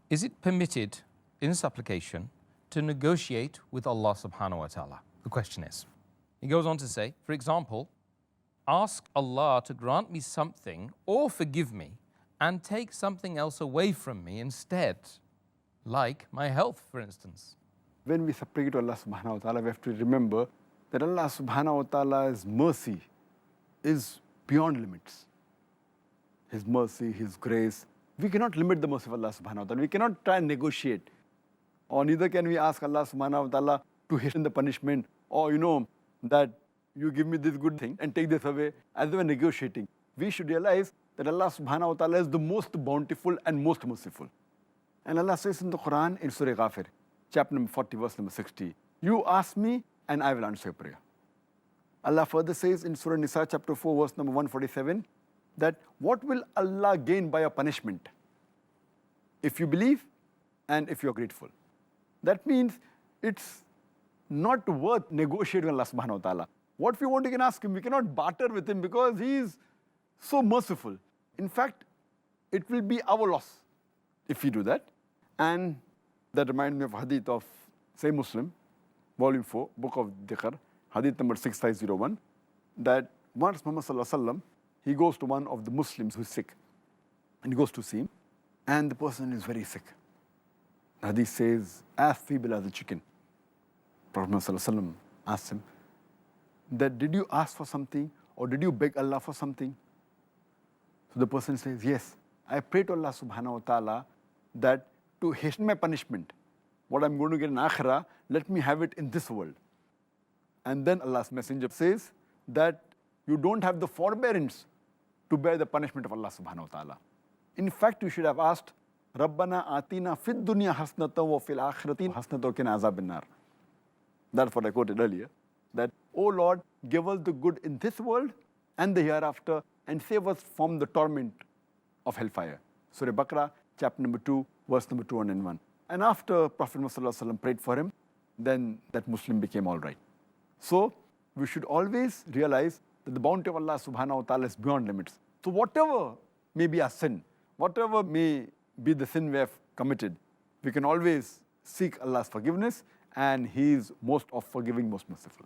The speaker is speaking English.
Is it permitted in supplication to negotiate with Allah Subhanahu wa ta'ala? The question is. He goes on to say, for example, ask Allah to grant me something or forgive me and take something else away from me instead, like my health, for instance. When we supplicate to Allah Subhanahu wa ta'ala, we have to remember that Allah Subhanahu wa ta'ala's mercy is beyond limits. His mercy, His grace. We cannot limit the mercy of Allah Subhanahu wa ta'ala. We cannot try and negotiate. Or neither can we ask Allah Subhanahu wa ta'ala to hasten the punishment, or that you give me this good thing and take this away, as we are negotiating. We should realize that Allah Subhanahu wa ta'ala is the most bountiful and most merciful. And Allah says in the Quran, in Surah Ghafir, chapter number 40, verse number 60, you ask me and I will answer your prayer. Allah further says in Surah Nisa, chapter 4, verse number 147, that what will Allah gain by a punishment if you believe and if you are grateful? That means it's not worth negotiating with Allah Subhanahu wa ta'ala. What we want, we can ask Him. We cannot barter with Him because He is so merciful. In fact, it will be our loss if we do that. And that reminds me of Hadith of Sahih Muslim, volume 4, book of Dhikr, Hadith number 6501, that once Muhammad Sallallahu Alaihi Wasallam, he goes to one of the Muslims who is sick, and he goes to see him, and the person is very sick. Hadith says, as feeble as a chicken. Prophet Muhammad Sallallahu Alaihi Wasallam asked him, that did you ask for something or did you beg Allah for something? So the person says, yes, I pray to Allah Subhanahu wa ta'ala that to hasten my punishment, what I'm going to get in Akhirah, let me have it in this world. And then Allah's Messenger says that you don't have the forbearance to bear the punishment of Allah Subhanahu wa ta'ala. In fact, you should have asked, Rabbana atina fid dunya hasnata wa fil akhirati hasnata wa qina azabin nar. That's what I quoted earlier. That, oh Lord, give us the good in this world and the hereafter and save us from the torment of hellfire. Surah Baqarah, chapter number 2, verse number 201. And after Prophet Muhammad prayed for him, then that Muslim became all right. So we should always realize that the bounty of Allah Subhanahu wa ta'ala is beyond limits. So whatever may be our sin, whatever may be the sin we have committed, we can always seek Allah's forgiveness, and He is most of forgiving, most merciful.